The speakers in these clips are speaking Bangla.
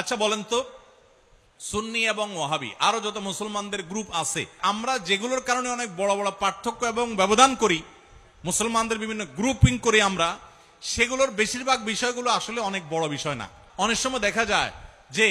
আচ্ছা বলেন তো, সুন্নি এবং ওয়াহাবি আরো যত মুসলমানদের গ্রুপ আছে, আমরা যেগুলোর কারণে অনেক বড় বড় পার্থক্য এবং ব্যবধান করি, মুসলমানদের বিভিন্ন গ্রুপিং করি আমরা, সেগুলোর বেশিরভাগ বিষয়গুলো আসলে অনেক বড় বিষয় না। অনেক সময় দেখা যায় যে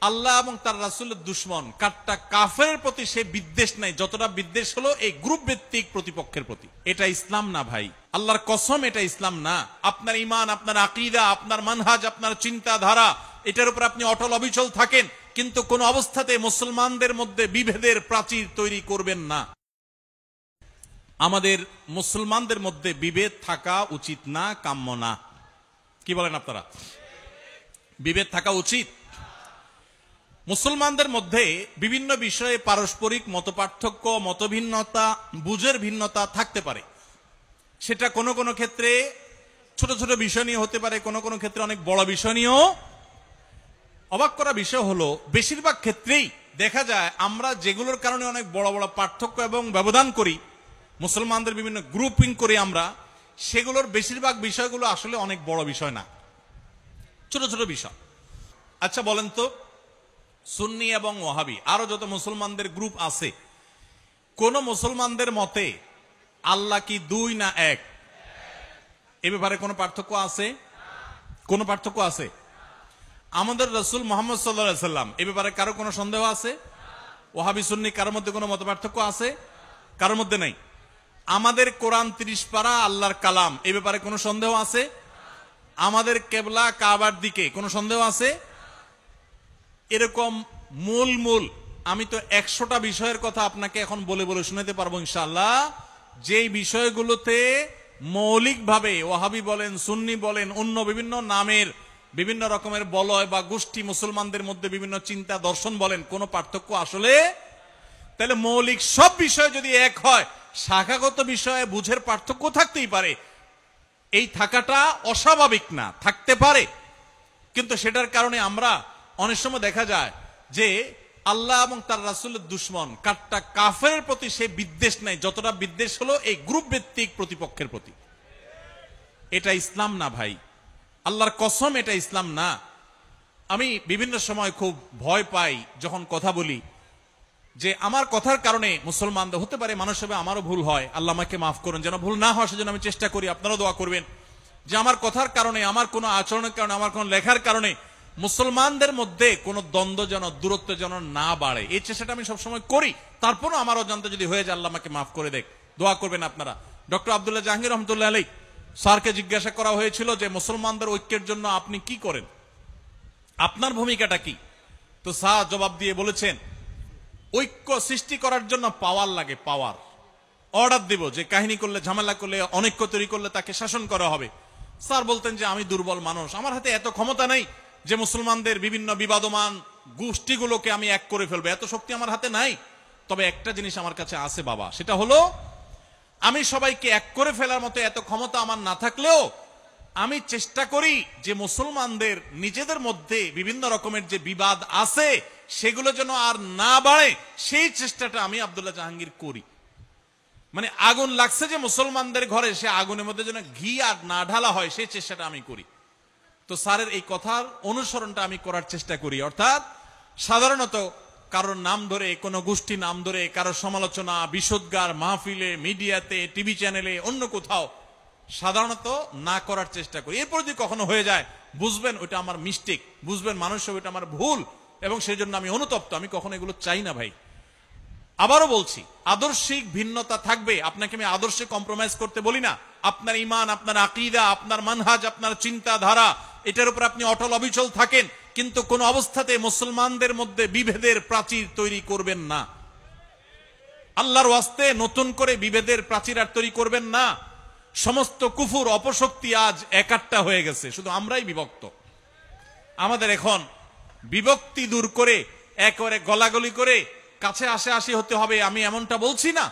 আল্লাহ এবং তার রাসূলের দুশমন কাট্টা কাফেরের প্রতি সে বিদ্বেষ নাই যতটা বিদ্বেষ হলো এই গ্রুপ ভিত্তিক প্রতিপক্ষের প্রতি। এটা ইসলাম না ভাই, আল্লাহর কসম এটা ইসলাম না। আপনার ঈমান, আপনার আকীদা, আপনার মানহাজ, আপনার চিন্তাধারা, এটার উপর আপনি অটল অবিচল থাকেন, কিন্তু কোন অবস্থাতে মুসলমানদের মধ্যে বিভেদের প্রাচীর তৈরি করবেন না। আমাদের মুসলমানদের মধ্যে বিভেদ থাকা উচিত না, কাম্য না। কি বলেন আপনারা? বিভেদ থাকা উচিত। মুসলমানদের মধ্যে বিভিন্ন বিষয়ে পারস্পরিক মতপার্থক্য, মতভিন্নতা, বুঝের ভিন্নতা থাকতে পারে। সেটা কোনো কোনো ক্ষেত্রে ছোট ছোট বিষয় নিয়ে হতে পারে, কোনো কোনো ক্ষেত্রে অনেক বড় বিষয় নিয়েও। অবাক করা বিষয় হলো, বেশিরভাগ ক্ষেত্রেই দেখা যায় আমরা যেগুলোর কারণে অনেক বড় বড় পার্থক্য এবং ব্যবধান করি, মুসলমানদের বিভিন্ন গ্রুপিং করি আমরা, সেগুলোর বেশিরভাগ বিষয়গুলো আসলে অনেক বড় বিষয় না, ছোট ছোট বিষয়। আচ্ছা বলেন তো, সুন্নি এবং ওয়াহাবি আরো যত মুসলমানদের গ্রুপ আছে, কোন মুসলমানদের মতে আল্লাহ কি দুই না এক? এ ব্যাপারে কোনো পার্থক্য আছে? কোন পার্থক্য আছে? আমাদের রাসূল মুহাম্মদ সাল্লাল্লাহু আলাইহি সাল্লাম এ ব্যাপারে কারো কোনো সন্দেহ আছে? ওয়াহাবি সুন্নি কারোর মধ্যে কোনো মত পার্থক্য আছে? কারোর মধ্যে নাই। আমাদের কোরআন 30 পারা আল্লাহর কালাম, এ ব্যাপারে কোনো সন্দেহ আছে? আমাদের কিবলা কাবার দিকে কোনো সন্দেহ আছে? এরকম মূল আমি তো 100টা বিষয়ের কথা আপনাকে এখন বলে বলে শোনাতে পারবো ইনশাআল্লাহ, যেই বিষয়গুলোতে মৌলিকভাবে ওয়াহাবি বলেন, সুন্নি বলেন, অন্য বিভিন্ন নামের বিভিন্ন রকমের বলয় বা গোষ্ঠী মুসলমানদের মধ্যে বিভিন্ন চিন্তা দর্শন বলেন, কোনো পার্থক্য আসলে। তাহলে মৌলিক সব বিষয় যদি এক হয়, শাখাগত বিষয়ে বুঝের পার্থক্য থাকতেই পারে। এই থাকাটা অস্বাভাবিক না, থাকতে পারে, কিন্তু সেটার কারণে আমরা অনেক সময় দেখা যায় যে আল্লাহ এবং তার রাসূলের দুশমন কাট্টা কাফেরের প্রতি সে বিদ্বেষ নাই যতটা বিদ্বেষ হলো এই গ্রুপ ভিত্তিক প্রতিপক্ষের প্রতি। এটা ইসলাম না ভাই, আল্লাহর কসম এটা ইসলাম না। আমি বিভিন্ন সময় খুব ভয় পাই যখন কথা বলি, যে আমার কথার কারণে মুসলমানদের হতে পারে, মানুষ হবে, আমারও ভুল হয়, আল্লাহ আমাকে মাফ করুন, যেন ভুল না হয় সেজন্য আমি চেষ্টা করি, আপনারাও দোয়া করবেন, যে আমার কথার কারণে, আমার কোনো আচরণের কারণে, আমার কোনো লেখার কারণে মুসলমানদের মধ্যে কোনো দ্বন্দ্ব যেন, দূরত্ব যেন না বাড়ে, এই চেষ্টাটা আমি সবসময় করি। তারপরও আমার অজান্তে যদি হয়ে যায়, আল্লাহ আমাকে মাফ করে দেখ, দোয়া করবেন আপনারা। ডক্টর আব্দুল্লাহ জাহাঙ্গীর রহমতুল্লাহ আলাইহি স্যারকে জিজ্ঞাসা করা হয়েছিল যে মুসলমানদের ঐক্যের জন্য আপনি কি করেন, আপনার ভূমিকাটা কি? তো স্যার জবাব দিয়ে বলেছেন, ঐক্য সৃষ্টি করার জন্য পাওয়ার লাগে, পাওয়ার। অর্ডার দিব যে কাহিনী করলে, ঝামেলা করলে, অনৈক্য তৈরি করলে তাকে শাসন করা হবে। স্যার বলতেন যে আমি দুর্বল মানুষ, আমার হাতে এত ক্ষমতা নেই যে মুসলমানদের বিভিন্ন বিবাদমান গোষ্ঠীগুলোকে আমি এক করে ফেলবো, এত শক্তি আমার হাতে নাই। তবে একটা জিনিস আমার কাছে আছে বাবা, সেটা হলো আমি সবাইকে এক করে ফেলার মতো এত ক্ষমতা আমার না থাকলেও আমি চেষ্টা করি যে মুসলমানদের নিজেদের মধ্যে বিভিন্ন রকমের যে বিবাদ আছে সেগুলো যেন আর না বাড়ে, সেই চেষ্টাটা আমি আব্দুল্লাহ জাহাঙ্গীর করি। মানে আগুন লাগছে যে মুসলমানদের ঘরে, সে আগুনের মধ্যে যেন ঘি আর না ঢালা হয়, সেই চেষ্টাটা আমি করি। তো স্যারের এই কথার অনুসরণটা আমি করার চেষ্টা করি। অর্থাৎ সাধারণত কারোর নাম ধরে, কোনো গোষ্ঠী নাম ধরে কারোর সমালোচনা, বিশোদ্গার মাহফিলে, মিডিয়াতে, টিভি চ্যানেলে, অন্য কোথাও সাধারণত না করার চেষ্টা করি। এরপর যদি কখনো হয়ে যায়, বুঝবেন ওইটা আমার মিস্টেক, বুঝবেন মানুষ ওইটা আমার ভুল, এবং সেই জন্য আমি অনুতপ্ত। আমি কখনো এগুলো চাই না ভাই। আবারও বলছি, আদর্শিক ভিন্নতা থাকবে, আপনাকে আমি আদর্শে কম্প্রোমাইজ করতে বলি না। আপনার ঈমান, আপনার আকীদা, আপনার মানহাজ, আপনার চিন্তাধারা, এটার উপর আপনি অটল অবিচল থাকেন, কিন্তু কোন অবস্থাতে মুসলমানদের মধ্যে বিভেদের প্রাচীর তৈরি করবেন না। আল্লাহর ওয়াস্তে নতুন করে বিভেদের প্রাচীর আর তৈরি করবেন না। সমস্ত কুফুর অপশক্তি আজ একাট্টা হয়ে গেছে, শুধু আমরাই বিভক্ত। আমাদের এখন বিভক্তি দূর করে একেবারে গলাগলি করে কাছে আসি হতে হবে, আমি এমনটা বলছি না।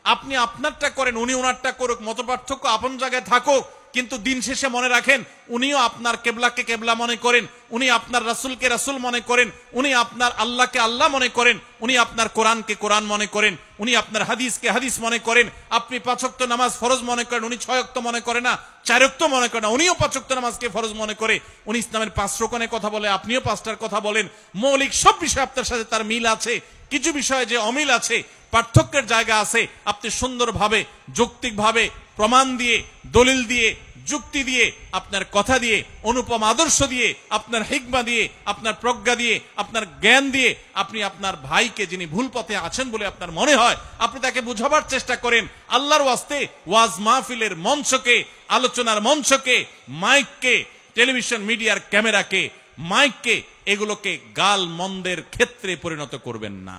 আপনি আপনারটা করেন, উনি ওনারটা করুক, মতপার্থক্য আপন জায়গায় থাকুক, কিন্তু দিন শেষে মনে রাখেন, উনিও আপনার কেবলাকে কেবলা মনে করেন, উনি আপনার রাসূলকে রাসূল মনে করেন, উনি আপনার আল্লাহকে আল্লাহ মনে করেন, উনি আপনার কোরআনকে কোরআন মনে করেন, উনি আপনার হাদিসকে হাদিস মনে করেন। আপনি 5 ওয়াক্ত নামাজ ফরজ মনে করেন, উনি 6 ওয়াক্ত মনে করে না, 4 ওয়াক্ত মনে করে না, উনিও 5 ওয়াক্ত নামাজকে ফরজ মনে করে। উনি ইসলামের 5 রকমের কথা বলে, আপনিও 5টার কথা বলেন। মৌলিক সব বিষয় আপনার সাথে তার মিল আছে, কিছু বিষয়ে যে অমিল আছে, পার্থক্যের জায়গা আছে, আপনি সুন্দরভাবে যৌক্তিকভাবে প্রমাণ দিয়ে, দলিল দিয়ে, যুক্তি দিয়ে, আপনার কথা দিয়ে, অনুপম আদর্শ দিয়ে, আপনার হিকমা দিয়ে, আপনার প্রজ্ঞা দিয়ে, আপনার জ্ঞান দিয়ে আপনি আপনার ভাইকে, যিনি ভুল পথে আছেন বলে আপনার মনে হয়, আপনি তাকে বুঝাবার চেষ্টা করেন। আল্লাহর ওয়াস্তে ওয়াজ মাহফিলের মঞ্চকে, আলোচনার মঞ্চকে, মাইককে, টেলিভিশন মিডিয়ার ক্যামেরাকে, মাইককে, এগুলোকে গাল মন্দের ক্ষেত্রে পরিণত করবেন না।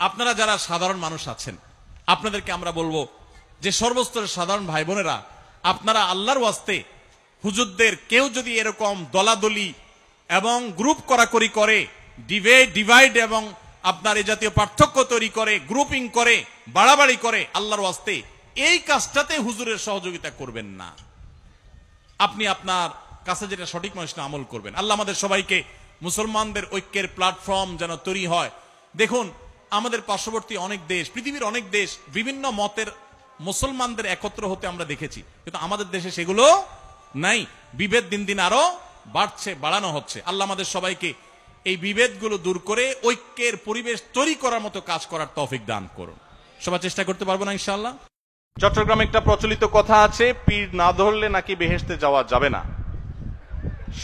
আপনারা যারা সাধারণ মানুষ আছেন, আপনাদেরকে আমরা বলবো যে সর্বস্তরের সাধারণ ভাই বোনেরা, আপনারা আল্লাহর ওয়াস্তে হুজুরদের কেউ যদি এরকম দলাদলি এবং গ্রুপ করাকরি করে, ডিভাইড এবং আপনার এই জাতীয় পার্থক্য তৈরি করে, গ্রুপিং করে, বাড়াবাড়ি করে, আল্লাহর ওয়াস্তে এই কাজটাতে হুজুরের সহযোগিতা করবেন না। আপনি আপনার কাছে যেটা সঠিক মানুষ আমল করবেন। আল্লাহ আমাদের সবাইকে মুসলমানদের ঐক্যের প্ল্যাটফর্ম যেন তৈরি হয়। দেখুন, আমাদের পার্শ্ববর্তী অনেক দেশ, পৃথিবীর অনেক দেশ, বিভিন্ন মতের মুসলমানদের একত্র হতে আমরা দেখেছি, কিন্তু আমাদের দেশে সেগুলো নাই। বিভেদ দিন দিন আরো বাড়ছে, বাড়ানো হচ্ছে। আল্লাহ আমাদের সবাইকে এই বিভেদগুলো দূর করে ঐক্যের পরিবেশ তৈরি করার মতো কাজ করার তৌফিক দান করুন। সবাই চেষ্টা করতে পারবো না ইনশাআল্লাহ? চট্টগ্রামে একটা প্রচলিত কথা আছে, পীর না ধরলে নাকি বেহেশতে যাওয়া যাবে না,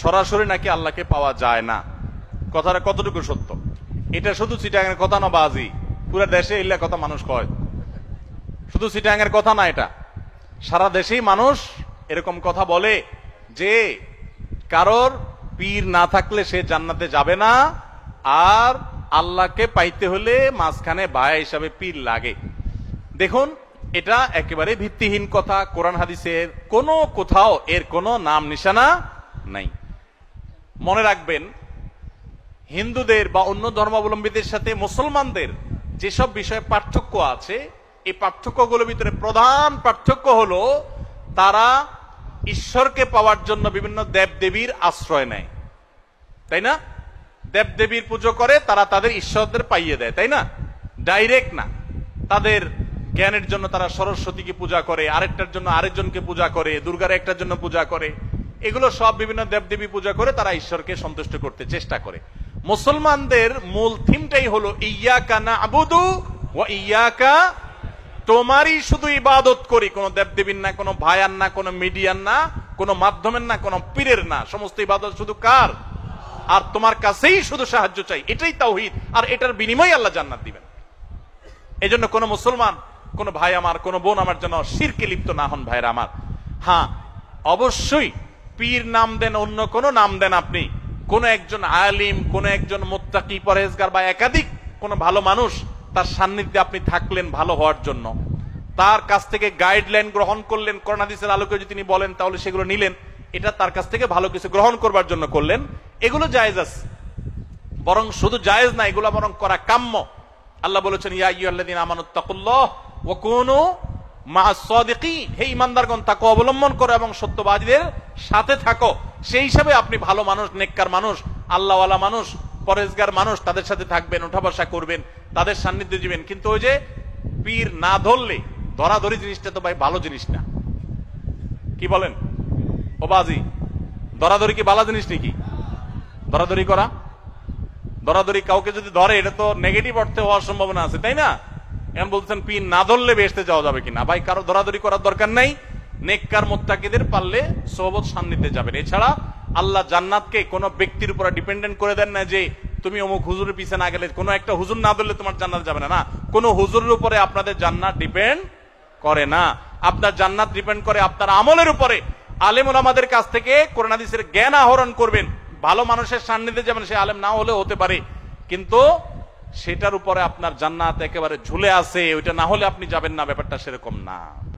সরাসরি নাকি আল্লাহকে পাওয়া যায় না। কথাটা কতটুকু সত্য? এটা শুধু চিটাগাংয়ের কথা না বাজি, পুরো দেশে এলা কথা মানুষ কয়। শুধু চিটাগাংয়ের কথা না, এটা সারা দেশেই মানুষ এরকম কথা বলে যে কারোর পীর না থাকলে সে জান্নাতে যাবে না, আর আল্লাহকে পাইতে হলে মাঝখানে ভাই হিসাবে পীর লাগে। দেখুন, এটা একেবারে ভিত্তিহীন কথা। কোরআন হাদিসের কোনো কোথাও এর কোনো নাম নিশানা নাই। মনে রাখবেন, হিন্দুদের বা অন্য ধর্মাবলম্বীদের সাথে মুসলমানদের যেসব বিষয়ে পার্থক্য আছে, এই পার্থক্যগুলোর ভিতরে প্রধান পার্থক্য হলো তারা ঈশ্বরকে পাওয়ার জন্য বিভিন্ন দেবদেবীর আশ্রয় নেয়, তাই না? দেবদেবীর পুজো করে, তারা তাদের ঈশ্বরদের পাইয়ে দেয়, তাই না? ডাইরেক্ট না। তাদের জ্ঞানের জন্য তারা সরস্বতীকে পূজা করে, আরেকটার জন্য আরেকজনকে পূজা করে, দুর্গার একটার জন্য পূজা করে। এগুলো সব বিভিন্ন দেবদেবী পূজা করে তারা ঈশ্বরকে সন্তুষ্ট করতে চেষ্টা করে। মুসলমানদের মূল থিমটাই হলো ইয়াকা না'বুদু ওয়া ইয়াকা, তোমারই শুধু ইবাদত করি, কোন দেবদেবীর না, কোন ভায়ার না, কোন মিডিয়ার না, কোন মাধ্যমের না, কোন পীরের না, সমস্ত ইবাদত শুধু কার? আর তোমার কাছেই শুধু সাহায্য চাই, এটাই তাওহীদ। আর এটার বিনিময়ে আল্লাহ জান্নাত দিবেন। এজন্য কোন মুসলমান, কোন ভাই আমার, কোন বোন আমার যেন শিরকে লিপ্ত না হন। ভাইরা আমার, হ্যাঁ অবশ্যই পীর নাম দেন, অন্য কোন নাম দেন, আপনি কোন একজন আলিম, কোন একজন মুত্তাকি পরহেজগার বা একাধিক কোন ভালো মানুষ তার সান্নিধ্যে আপনি থাকলেন ভালো হওয়ার জন্য, তার কাছ থেকে গাইডলাইন গ্রহণ করলেন, কোরআন হাদিসের আলোকে যদি তিনি বলেন তাহলে সেগুলো নিলেন, এটা তার কাছ থেকে ভালো কিছু গ্রহণ করবার জন্য করলেন, এগুলো জায়েজ আছে। বরং শুধু জায়েজ না, এগুলো বরং করা কাম্য। আল্লাহ বলেছেন, ইয়া আইয়ুহাল্লাযীনা আমানুত্তাকুল্লাহ ওয়া কুনু মা'আস সাদিকিন, হে ঈমানদারগণ তাকওয়া অবলম্বন করো এবং সত্যবাদীদের সাথে থাকো। সেই হিসাবে আপনি ভালো মানুষ, নেককার মানুষ, আল্লাহওয়ালা মানুষ, পরহেজগার মানুষ, তাদের সাথে থাকবেন, উঠা বসা করবেন, তাদের সান্নিধ্যে দিবেন। কিন্তু ওই যে পীর না ধরলে, ধরাধরি জিনিসটা তো ভাই ভালো জিনিস না। কি বলেন ও বাজি? ধরাধরি কি ভালো জিনিস নাকি? ধরাধরি করা, ধরাধরি কাউকে যদি ধরে, এটা তো নেগেটিভ অর্থে হওয়ার সম্ভাবনা আছে, তাই না? এখন বলছেন পীর না ধরলে বেহেশতে যাওয়া যাবে কিনা? ভাই কারো ধরাধরি করার দরকার নাই। নেককার মুত্তাকিদের পারলে সোহবত সান্নিধ্যে যাবেন। এছাড়া আল্লাহ জান্নাতকে কোনো ব্যক্তির উপর ডিপেন্ডেন্ট করে দেন না যে তুমি অমুক হুজুরের পিছনে না গেলে, কোনো একটা হুজুর না ধরলে তোমার জান্নাত যাবে না। না, কোনো হুজুরের উপরে আপনাদের জান্নাত ডিপেন্ড করে না। আপনার জান্নাত ডিপেন্ড করে আপনার আমলের উপরে। আলেম ওলামাদের কাছ থেকে কোরআন হাদিসের জ্ঞান আহরণ করবেন, ভালো মানুষের সান্নিধ্যে যাবেন, সে আলেম না হলেও হতে পারে, কিন্তু সেটার উপরে আপনার জান্নাত একেবারে ঝুলে আছে, ওইটা না হলে আপনি যাবেন না, ব্যাপারটা সেরকম না।